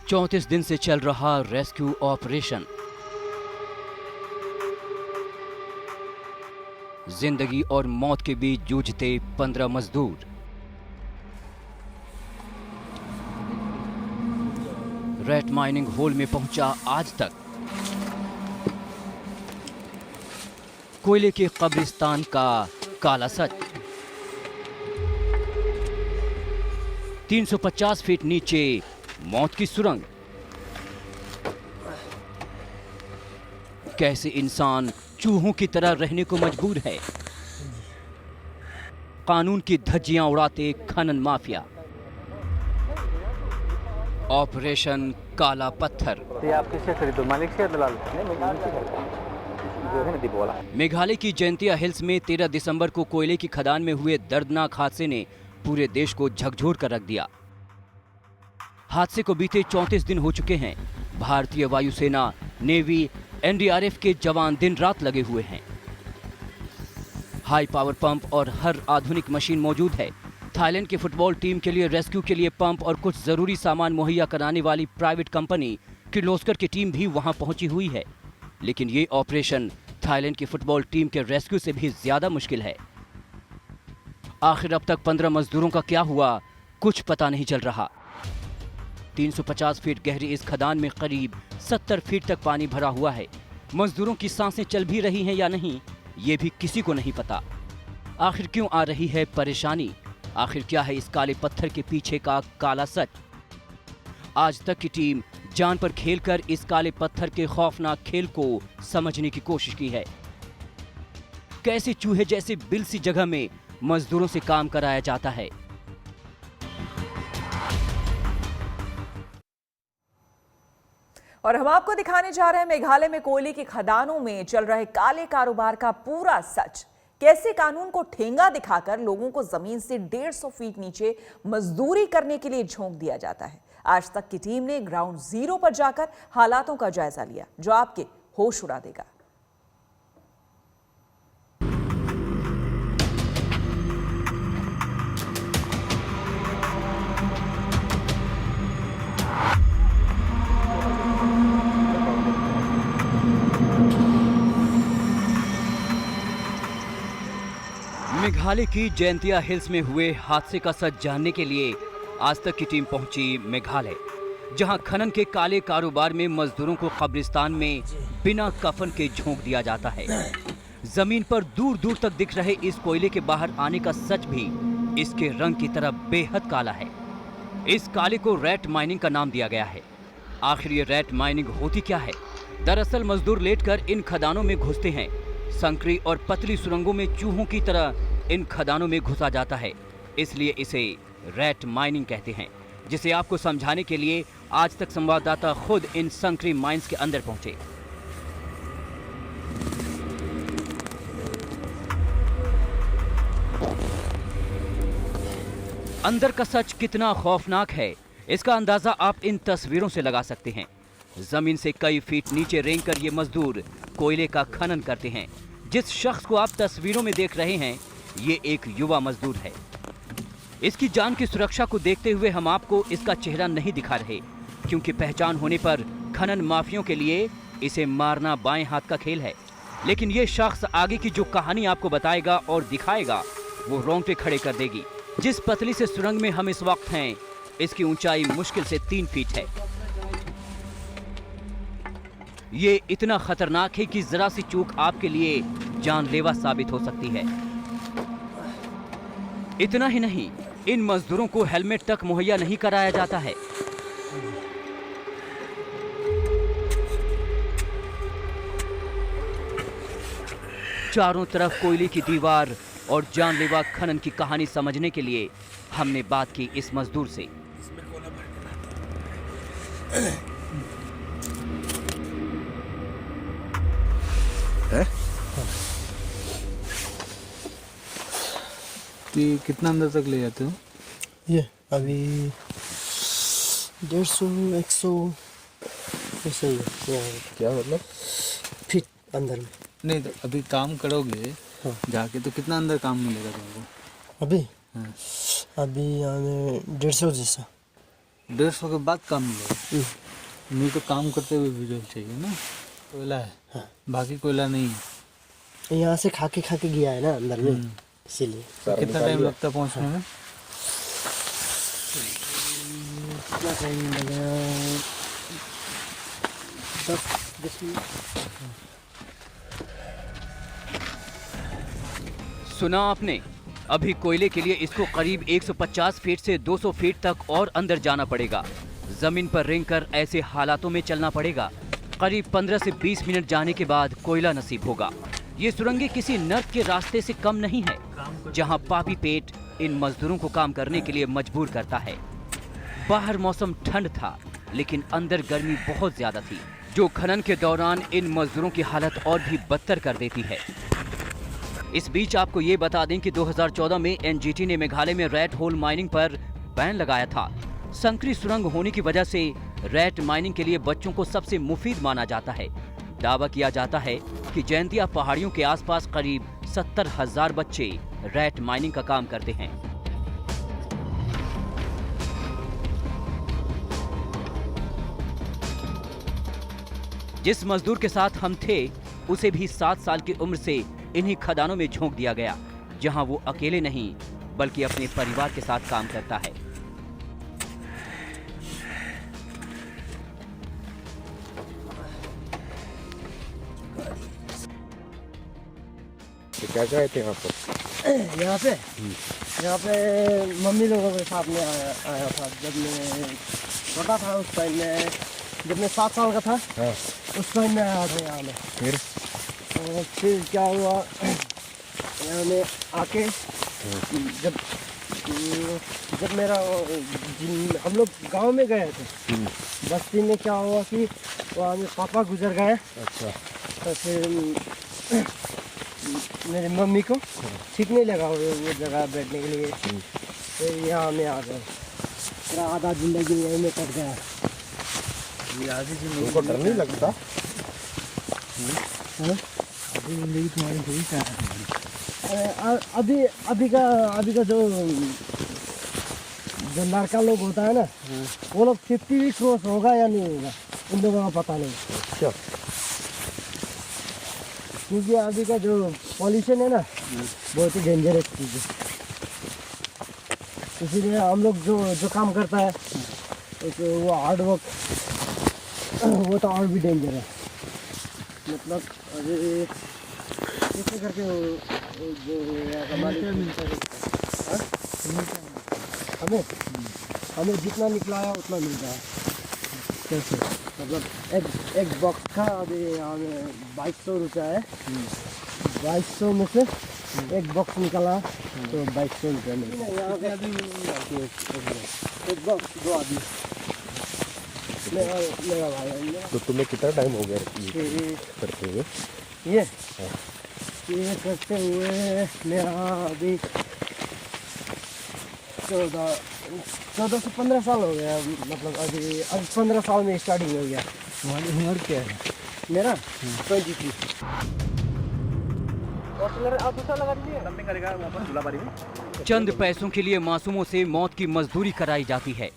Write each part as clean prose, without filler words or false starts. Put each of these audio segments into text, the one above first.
34 दिन से चल रहा रेस्क्यू ऑपरेशन। जिंदगी और मौत के बीच जूझते 15 मजदूर। रेत माइनिंग होल में पहुंचा आज तक। कोयले के कब्रिस्तान का काला सच। 350 फीट नीचे मौत की सुरंग। कैसे इंसान चूहों की तरह रहने को मजबूर है। कानून की धज्जियां उड़ाते खनन माफिया। ऑपरेशन काला पत्थर। ये आप किससे खरीदो, मालिक से या दलाल? मेघालय की जयंतिया हिल्स में 13 दिसंबर को कोयले की खदान में हुए दर्दनाक हादसे ने पूरे देश को झकझोर कर रख दिया। हादसे को बीते 34 दिन हो चुके हैं। भारतीय वायुसेना, नेवी, एनडीआरएफ के जवान दिन रात लगे हुए हैं। हाई पावर पंप और हर आधुनिक मशीन मौजूद है। थाईलैंड की फुटबॉल टीम के लिए रेस्क्यू के लिए पंप और कुछ जरूरी सामान मुहैया कराने वाली प्राइवेट कंपनी किर्लोस्कर की टीम भी वहां पहुंची हुई है। लेकिन ये ऑपरेशन थाईलैंड की फुटबॉल टीम के रेस्क्यू से भी ज्यादा मुश्किल है। आखिर अब तक 15 मजदूरों का क्या हुआ, कुछ पता नहीं चल रहा। 350 फीट गहरी इस खदान में करीब 70 फीट तक पानी भरा हुआ है। मजदूरों की सांसें चल भी रही हैं या नहीं, ये भी किसी को नहीं पता। आखिर क्यों आ रही है परेशानी? आखिर क्या है इस काले पत्थर के पीछे का काला सच? आज तक की टीम जान पर खेलकर इस काले पत्थर के खौफनाक खेल को समझने की कोशिश की है। कैसे चूहे जैसे बिल सी जगह में मजदूरों से काम कराया जाता है। और हम आपको दिखाने जा रहे हैं मेघालय में कोयले की खदानों में चल रहे काले कारोबार का पूरा सच। कैसे कानून को ठेंगा दिखाकर लोगों को जमीन से 150 फीट नीचे मजदूरी करने के लिए झोंक दिया जाता है। आज तक की टीम ने ग्राउंड जीरो पर जाकर हालातों का जायजा लिया, जो आपके होश उड़ा देगा। मेघालय की जयंतिया हिल्स में हुए हादसे का सच जानने के लिए आज तक की टीम पहुंची मेघालय, जहां खनन के काले कारोबार में मजदूरों को कब्रिस्तान में बिना कफन के झोंक दिया जाता है। जमीन पर दूर दूर तक दिख रहे इस कोयले के बाहर आने का सच भी इसके रंग की तरह बेहद काला है। इस काले को रेत माइनिंग का नाम दिया गया है। आखिर ये रेत माइनिंग होती क्या है? दरअसल मजदूर लेटकर इन खदानों में घुसते हैं। संकरी और पतली सुरंगों में चूहों की तरह इन खदानों में घुसा जाता है, इसलिए इसे रेत माइनिंग कहते हैं। जिसे आपको समझाने के लिए आज तक संवाददाता खुद इन संकरी माइंस के अंदर पहुंचे। अंदर का सच कितना खौफनाक है, इसका अंदाजा आप इन तस्वीरों से लगा सकते हैं। जमीन से कई फीट नीचे रेंगकर ये मजदूर कोयले का खनन करते हैं। जिस शख्स को आप तस्वीरों में देख रहे हैं, ये एक युवा मजदूर है। इसकी जान की सुरक्षा को देखते हुए हम आपको इसका चेहरा नहीं दिखा रहे, क्योंकि पहचान होने पर खनन माफियों के लिए इसे मारना बाएं हाथ का खेल है। लेकिन ये शख्स आगे की जो कहानी आपको बताएगा और दिखाएगा, वो रोंगटे खड़े कर देगी। जिस पतली से सुरंग में हम इस वक्त हैं, इसकी ऊंचाई मुश्किल से 3 फीट है। ये इतना खतरनाक है कि जरा सी चूक आपके लिए जानलेवा साबित हो सकती है। इतना ही नहीं, इन मजदूरों को हेलमेट तक मुहैया नहीं कराया जाता है। चारों तरफ कोयले की दीवार और जानलेवा खनन की कहानी समझने के लिए हमने बात की इस मजदूर से। कि कितना अंदर तक ले जाते हो? ये अभी 150-100 ऐसे ही है। क्या मतलब? फिट अंदर में। नहीं तो अभी काम करोगे हाँ। जाके, तो कितना अंदर काम मिलेगा तुमको? अभी हाँ। अभी हमें 150 जैसा। 150 के बाद काम मिलेगा। नहीं तो काम करते हुए विजुअल चाहिए ना। कोयला है, हाँ। बाकी कोयला नहीं है। यहाँ से खा के गया है ना अंदर में, इसीलिए। तो कितना टाइम लगता है पहुँचने में? कितना टाइम लगा? 10 मिनट। सुना आपने, अभी कोयले के लिए इसको करीब 150 फीट से 200 फीट तक और अंदर जाना पड़ेगा। जमीन पर रेंगकर ऐसे हालातों में चलना पड़ेगा। करीब 15 से 20 मिनट जाने के बाद कोयला नसीब होगा। ये सुरंगें किसी नर्क के रास्ते से कम नहीं है, जहां पापी पेट इन मजदूरों को काम करने के लिए मजबूर करता है। बाहर मौसम ठंड था, लेकिन अंदर गर्मी बहुत ज्यादा थी, जो खनन के दौरान इन मजदूरों की हालत और भी बदतर कर देती है। इस बीच आपको ये बता दें कि 2014 में एनजीटी ने मेघालय में रैट होल माइनिंग पर बैन लगाया था। संकरी सुरंग होने की वजह से रैट माइनिंग के लिए बच्चों को सबसे मुफीद माना जाता है। दावा किया जाता है कि जयंतिया पहाड़ियों के आसपास करीब 70,000 बच्चे रैट माइनिंग का काम करते हैं। जिस मजदूर के साथ हम थे, उसे भी 7 साल की उम्र से इन्हीं खदानों में झोंक दिया गया, जहां वो अकेले नहीं बल्कि अपने परिवार के साथ काम करता है। तो क्या गए थे यहाँ पर? यहाँ पे मम्मी लोगों के साथ में आया था। जब मैं छोटा था उस टाइम में, जब मैं 7 साल का था, हाँ। उस टाइम में आया था यहाँ में। फिर क्या हुआ, यहाँ में आके जब मेरा हम लोग गांव में गए थे, बस्ती में क्या हुआ कि वहाँ में पापा गुजर गए। अच्छा। तो फिर मेरी मम्मी को ठीक नहीं लगा वो जगह बैठने के लिए, फिर यहाँ में आ गए। मेरा आधा जिंदगी यहीं में कट गया। ये आधी जिंदगी तुमको डर नहीं लगता? आधी जिंदगी तुम्हारी थोड़ी क्या है? अभी का जो लड़का लोग होता है ना, वो लोग 50 भी क्रॉस होगा या नहीं होगा, उन लोगों का पता नहीं। अच्छा। क्योंकि अभी का जो पॉल्यूशन है ना, बहुत ही डेंजरस चीज़ है। इसीलिए हम लोग जो काम करता है तो वो हार्ड वर्क, वो तो और भी डेंजर है। मतलब अभी कैसे करके जो यहाँ का मालिक हमें जितना निकला है उतना मिलता है। कैसे? मतलब एक बॉक्स का अभी यहाँ में 2200 रुपया है। 2200 में से एक बॉक्स निकाला तो 2200 रुपया मिलता है। एक बॉक्स 2 आदमी। मेरा भाई है। तो तुम्हें कितना टाइम हो गया ये करते हुए? ये करते हुए मेरा अभी 14 से 15 साल हो गया। मतलब अभी 15 साल में स्टार्टिंग हो गया। तुम्हारी उम्र क्या है? मेरा 23। चंद पैसों के लिए मासूमों से मौत की मजदूरी कराई जाती है।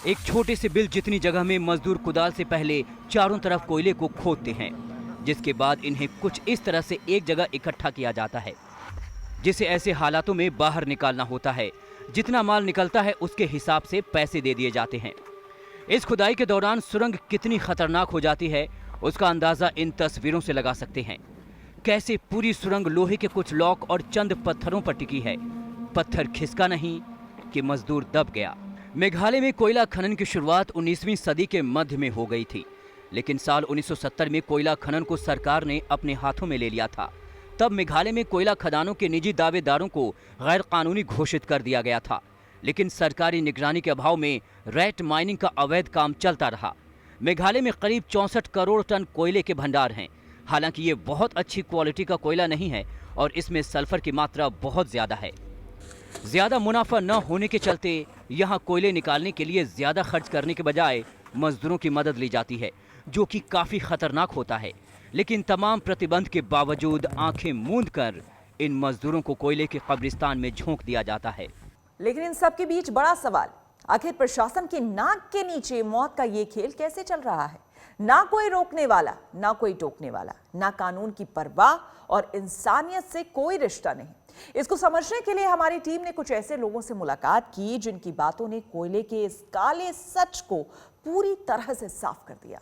एक छोटे से बिल जितनी जगह में मजदूर कुदाल से पहले चारों तरफ कोयले को खोदते हैं, जिसके बाद इन्हें कुछ इस तरह से एक जगह इकट्ठा किया जाता है, जिसे ऐसे हालातों में बाहर निकालना होता है। जितना माल निकलता है उसके हिसाब से पैसे दे दिए जाते हैं। इस खुदाई के दौरान सुरंग कितनी खतरनाक हो जाती है, उसका अंदाजा इन तस्वीरों से लगा सकते हैं। कैसे पूरी सुरंग लोहे के कुछ लॉक और चंद पत्थरों पर टिकी है। पत्थर खिसका नहीं कि मजदूर दब गया। मेघालय में कोयला खनन की शुरुआत 19वीं सदी के मध्य में हो गई थी, लेकिन साल 1970 में कोयला खनन को सरकार ने अपने हाथों में ले लिया था। तब मेघालय में कोयला खदानों के निजी दावेदारों को गैर कानूनी घोषित कर दिया गया था, लेकिन सरकारी निगरानी के अभाव में रैट माइनिंग का अवैध काम चलता रहा। मेघालय में करीब 64 करोड़ टन कोयले के भंडार हैं। हालांकि ये बहुत अच्छी क्वालिटी का कोयला नहीं है और इसमें सल्फर की मात्रा बहुत ज़्यादा है। ज़्यादा मुनाफा न होने के चलते यहाँ कोयले निकालने के लिए ज़्यादा खर्च करने के बजाय मजदूरों की मदद ली जाती है, जो कि काफ़ी खतरनाक होता है। लेकिन तमाम प्रतिबंध के बावजूद आंखें मूंद कर इन मजदूरों को कोयले के कब्रिस्तान में झोंक दिया जाता है। लेकिन इन सब के बीच बड़ा सवाल, आखिर प्रशासन की नाक के नीचे मौत का ये खेल कैसे चल रहा है? ना कोई रोकने वाला, ना कोई टोकने वाला, ना कानून की परवाह और इंसानियत से कोई रिश्ता नहीं। इसको समझने के लिए हमारी टीम ने कुछ ऐसे लोगों से मुलाकात की जिनकी बातों ने कोयले के इस काले सच को पूरी तरह से साफ कर दिया।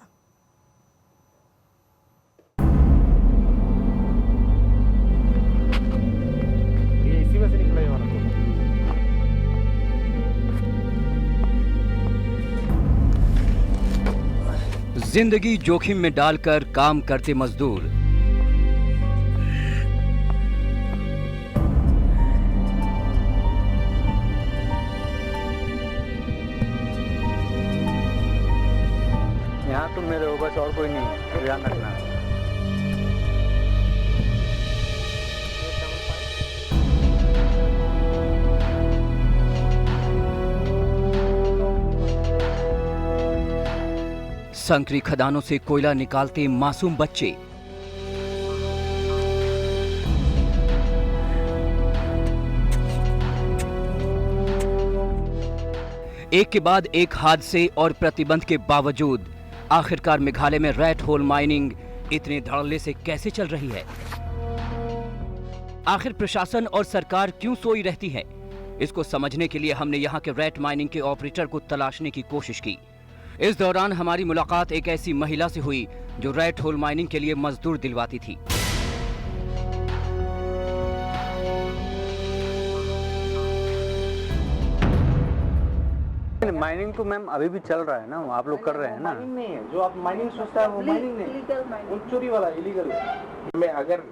ये इसी में से निकला ये वाला कोयला। जिंदगी जोखिम में डालकर काम करते मजदूर, यहाँ तुम मेरे हो बस, और कोई नहीं, ध्यान रखना। संकरी खदानों से कोयला निकालते मासूम बच्चे, एक के बाद एक हादसे और प्रतिबंध के बावजूद आखिरकार मेघालय में रैट होल माइनिंग इतने धड़ल्ले से कैसे चल रही है? आखिर प्रशासन और सरकार क्यों सोई रहती है? इसको समझने के लिए हमने यहाँ के रैट माइनिंग के ऑपरेटर को तलाशने की कोशिश की। इस दौरान हमारी मुलाकात एक ऐसी महिला से हुई जो रैट होल माइनिंग के लिए मजदूर दिलवाती थी। माइनिंग तो मैम अभी भी चल रहा है ना, आप लोग कर रहे हैं ना। माइनिंग नहीं है, जो आप माइनिंग सोचता है वो माइनिंग नहीं, वो चोरी वाला इलीगल है। में अगर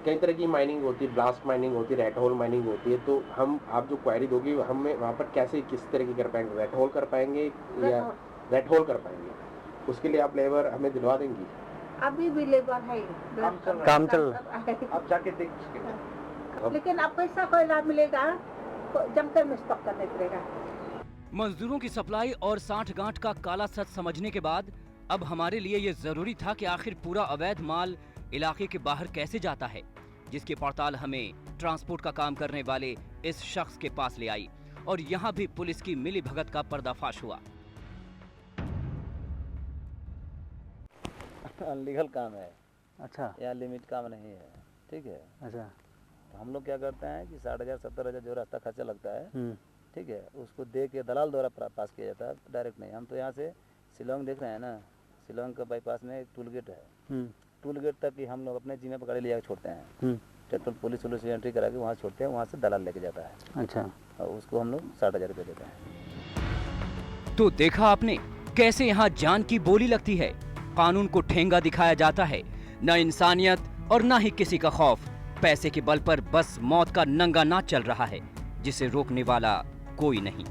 कई तरह की माइनिंग होती है, ब्लास्ट माइनिंग होती है, रेड होल माइनिंग होती है, तो हम आप जो क्वायरी दोगे हमें वहाँ पर कैसे किस तरह की कर पाएंगे? रेड होल कर पाएंगे या रेड होल कर पाएंगे? उसके लिए आप लेबर हमें दिलवा देंगी? अभी भी लेबर है, काम चल रहा है। आप जाके देख सकते। लेकिन अब पैसा कोयला मिलेगा, जमकर में स्टॉक करने पड़ेगा। मजदूरों की सप्लाई और साठगांठ का काला सच समझने के बाद अब हमारे लिए ये जरूरी था कि आखिर पूरा अवैध माल इलाके के बाहर कैसे जाता है, जिसकी पड़ताल हमें ट्रांसपोर्ट का काम करने वाले इस शख्स के पास ले आई और यहाँ भी पुलिस की मिलीभगत का पर्दाफाश हुआ। अनलीगल काम है। अच्छा यहाँ लिमिट काम नहीं है, ठीक है। अच्छा। तो हम लोग क्या करते हैं कि 60,000 70,000 जो रास्ता खर्चा लगता है, ठीक है, उसको दे के दलाल द्वारा पास किया जाता है, डायरेक्ट नहीं। हम तो यहाँ से शिलोंग देख रहे हैं ना, शिलोंग का बाईपास में एक टूल गेट है, टूल गेट तक ही हम लोग अपने जिम्मे पर गाड़ी ले जाकर छोड़ते हैं। ट्रैक्टर पुलिस एंट्री करा के वहाँ छोड़ते हैं, वहाँ से दलाल लेके जाता है। अच्छा। और उसको हम लोग 60,000 रुपये देते हैं। तो देखा आपने कैसे यहाँ जान की बोली लगती है, कानून को ठेंगा दिखाया जाता है, न इंसानियत और न ही किसी का खौफ। पैसे के बल पर बस मौत का नंगा नाच चल रहा है जिसे रोकने वाला कोई नहीं।